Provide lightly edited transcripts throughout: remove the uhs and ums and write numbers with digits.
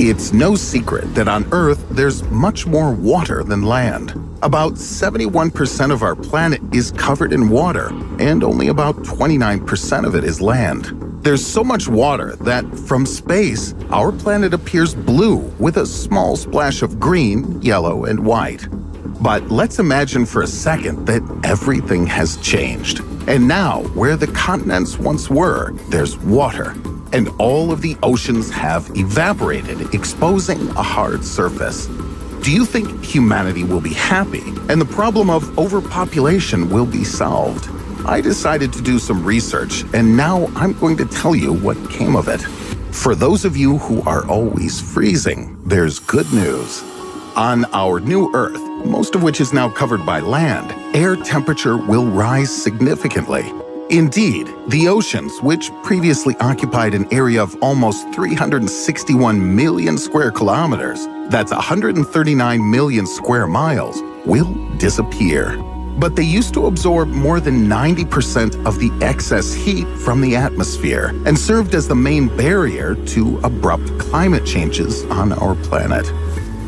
It's no secret that on Earth there's much more water than land. About 71% of our planet is covered in water, and only about 29% of it is land. There's so much water that, from space, our planet appears blue with a small splash of green, yellow, and white. But let's imagine for a second that everything has changed. And now, where the continents once were, there's water. And all of the oceans have evaporated, exposing a hard surface. Do you think humanity will be happy and the problem of overpopulation will be solved? I decided to do some research, and now I'm going to tell you what came of it. For those of you who are always freezing, there's good news. On our new Earth, most of which is now covered by land, air temperature will rise significantly. Indeed, the oceans, which previously occupied an area of almost 361 million square kilometers, that's 139 million square miles, will disappear. But they used to absorb more than 90% of the excess heat from the atmosphere and served as the main barrier to abrupt climate changes on our planet.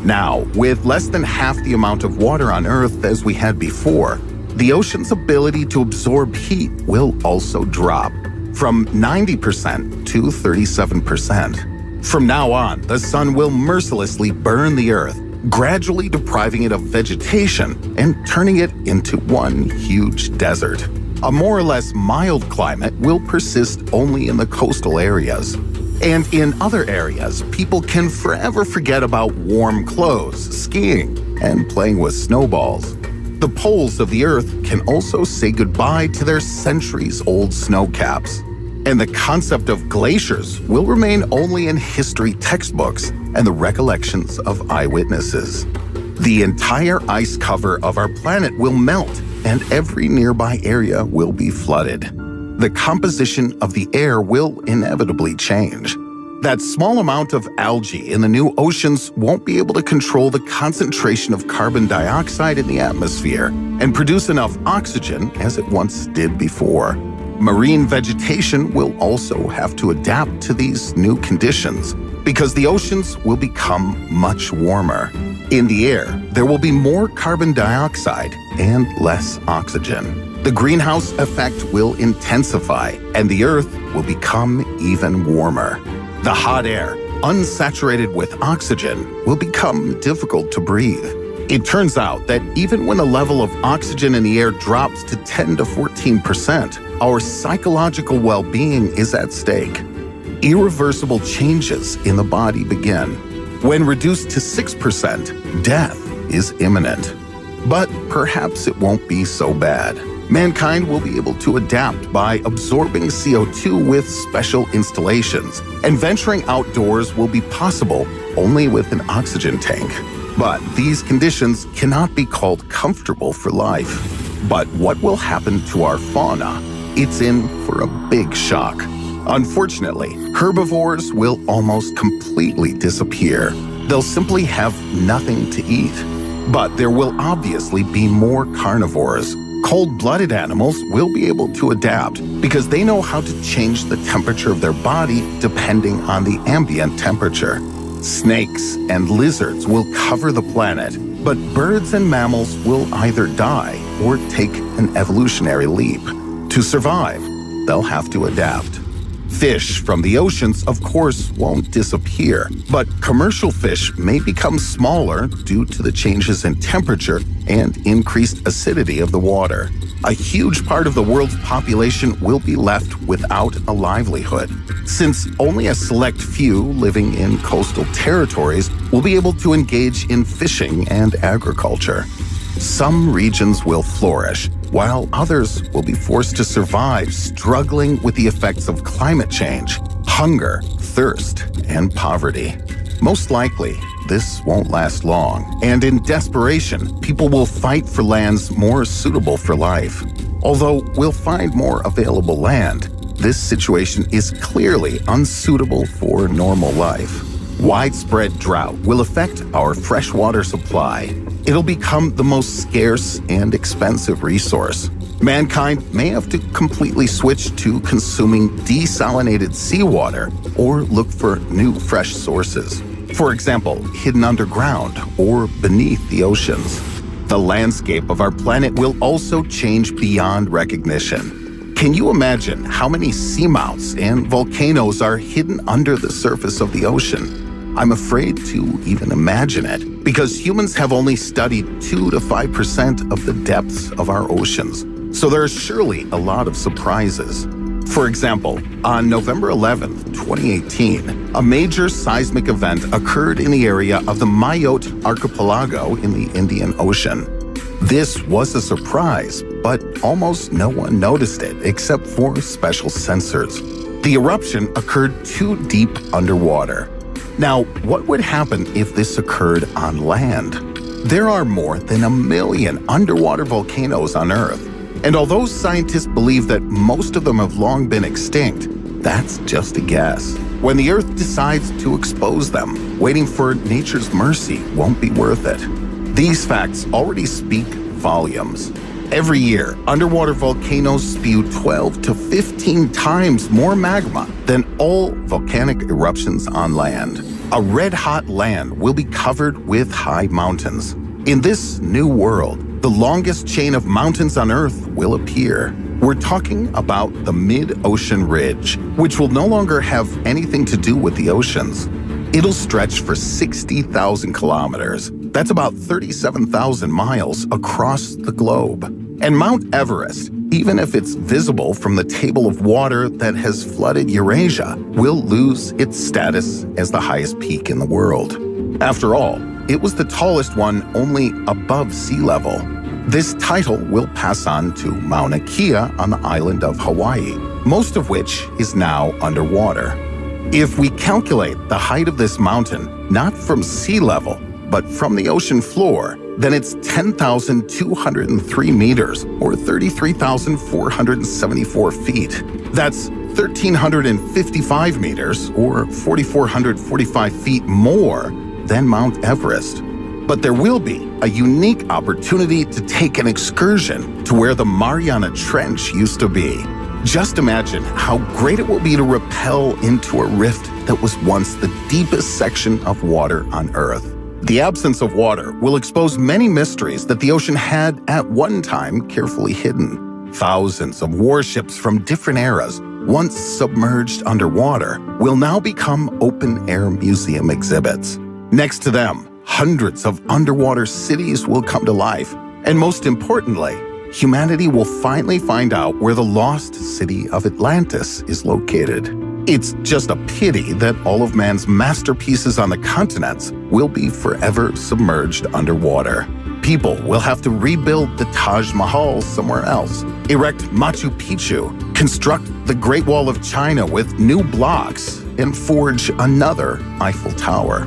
Now, with less than half the amount of water on Earth as we had before, the ocean's ability to absorb heat will also drop from 90% to 37%. From now on, the sun will mercilessly burn the Earth, gradually depriving it of vegetation and turning it into one huge desert. A more or less mild climate will persist only in the coastal areas. And in other areas, people can forever forget about warm clothes, skiing, and playing with snowballs. The poles of the Earth can also say goodbye to their centuries-old snow caps. And the concept of glaciers will remain only in history textbooks and the recollections of eyewitnesses. The entire ice cover of our planet will melt, and every nearby area will be flooded. The composition of the air will inevitably change. That small amount of algae in the new oceans won't be able to control the concentration of carbon dioxide in the atmosphere and produce enough oxygen as it once did before. Marine vegetation will also have to adapt to these new conditions because the oceans will become much warmer. In the air, there will be more carbon dioxide and less oxygen. The greenhouse effect will intensify, and the Earth will become even warmer. The hot air, unsaturated with oxygen, will become difficult to breathe. It turns out that even when the level of oxygen in the air drops to 10 to 14%, our psychological well-being is at stake. Irreversible changes in the body begin. When reduced to 6%, death is imminent. But perhaps it won't be so bad. Mankind will be able to adapt by absorbing CO2 with special installations, and venturing outdoors will be possible only with an oxygen tank. But these conditions cannot be called comfortable for life. But what will happen to our fauna? It's in for a big shock. Unfortunately, herbivores will almost completely disappear. They'll simply have nothing to eat. But there will obviously be more carnivores. Cold-blooded animals will be able to adapt because they know how to change the temperature of their body depending on the ambient temperature. Snakes and lizards will cover the planet, but birds and mammals will either die or take an evolutionary leap. To survive, they'll have to adapt. Fish from the oceans, of course, won't disappear, but commercial fish may become smaller due to the changes in temperature and increased acidity of the water. A huge part of the world's population will be left without a livelihood, since only a select few living in coastal territories will be able to engage in fishing and agriculture. Some regions will flourish, while others will be forced to survive struggling with the effects of climate change, hunger, thirst, and poverty. Most likely, this won't last long, and in desperation, people will fight for lands more suitable for life. Although we'll find more available land, this situation is clearly unsuitable for normal life. Widespread drought will affect our freshwater supply. It'll become the most scarce and expensive resource. Mankind may have to completely switch to consuming desalinated seawater or look for new fresh sources. For example, hidden underground or beneath the oceans. The landscape of our planet will also change beyond recognition. Can you imagine how many seamounts and volcanoes are hidden under the surface of the ocean? I'm afraid to even imagine it, because humans have only studied 2 to 5% of the depths of our oceans, so there are surely a lot of surprises. For example, on November 11, 2018, a major seismic event occurred in the area of the Mayotte archipelago in the Indian Ocean. This was a surprise, but almost no one noticed it except for special sensors. The eruption occurred too deep underwater. Now, what would happen if this occurred on land? There are more than 1 million underwater volcanoes on Earth. And although scientists believe that most of them have long been extinct, that's just a guess. When the Earth decides to expose them, waiting for nature's mercy won't be worth it. These facts already speak volumes. Every year, underwater volcanoes spew 12 to 15 times more magma than all volcanic eruptions on land. A red-hot land will be covered with high mountains. In this new world, the longest chain of mountains on Earth will appear. We're talking about the mid-ocean ridge, which will no longer have anything to do with the oceans. It'll stretch for 60,000 kilometers. That's about 37,000 miles across the globe. And Mount Everest, even if it's visible from the table of water that has flooded Eurasia, will lose its status as the highest peak in the world. After all, it was the tallest one only above sea level. This title will pass on to Mauna Kea on the island of Hawaii, most of which is now underwater. If we calculate the height of this mountain, not from sea level, but from the ocean floor, then it's 10,203 meters, or 33,474 feet. That's 1,355 meters, or 4,445 feet more than Mount Everest. But there will be a unique opportunity to take an excursion to where the Mariana Trench used to be. Just imagine how great it will be to rappel into a rift that was once the deepest section of water on Earth. The absence of water will expose many mysteries that the ocean had at one time carefully hidden. Thousands of warships from different eras, once submerged underwater, will now become open-air museum exhibits. Next to them, hundreds of underwater cities will come to life. And most importantly, humanity will finally find out where the lost city of Atlantis is located. It's just a pity that all of man's masterpieces on the continents will be forever submerged underwater. People will have to rebuild the Taj Mahal somewhere else, erect Machu Picchu, construct the Great Wall of China with new blocks, and forge another Eiffel Tower.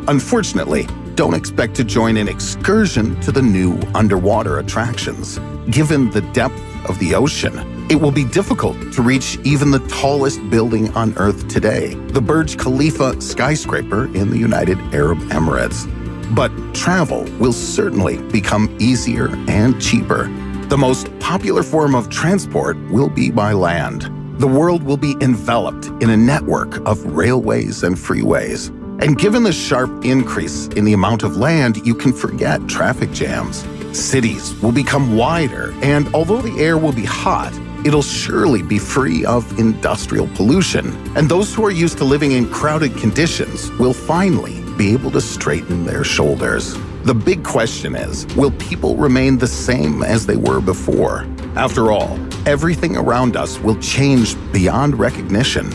Unfortunately, don't expect to join an excursion to the new underwater attractions. Given the depth of the ocean, it will be difficult to reach even the tallest building on Earth today, the Burj Khalifa skyscraper in the United Arab Emirates. But travel will certainly become easier and cheaper. The most popular form of transport will be by land. The world will be enveloped in a network of railways and freeways. And given the sharp increase in the amount of land, you can forget traffic jams. Cities will become wider, and although the air will be hot, it'll surely be free of industrial pollution. And those who are used to living in crowded conditions will finally be able to straighten their shoulders. The big question is, will people remain the same as they were before? After all, everything around us will change beyond recognition.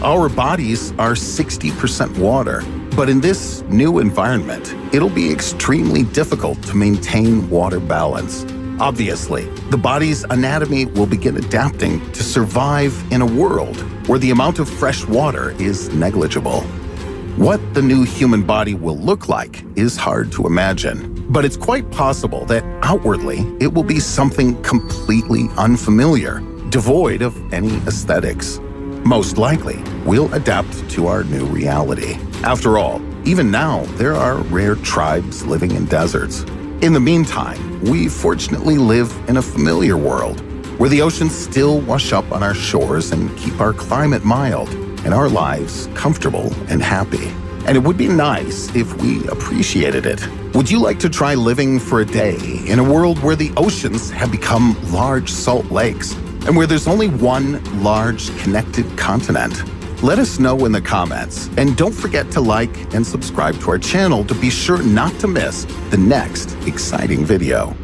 Our bodies are 60% water, but in this new environment, it'll be extremely difficult to maintain water balance. Obviously, the body's anatomy will begin adapting to survive in a world where the amount of fresh water is negligible. What the new human body will look like is hard to imagine, but it's quite possible that outwardly it will be something completely unfamiliar, devoid of any aesthetics. Most likely, we'll adapt to our new reality. After all, even now, there are rare tribes living in deserts. In the meantime, we fortunately live in a familiar world where the oceans still wash up on our shores and keep our climate mild and our lives comfortable and happy. and it would be nice if we appreciated it. Would you like to try living for a day in a world where the oceans have become large salt lakes and where there's only one large connected continent? Let us know in the comments, and don't forget to like and subscribe to our channel to be sure not to miss the next exciting video.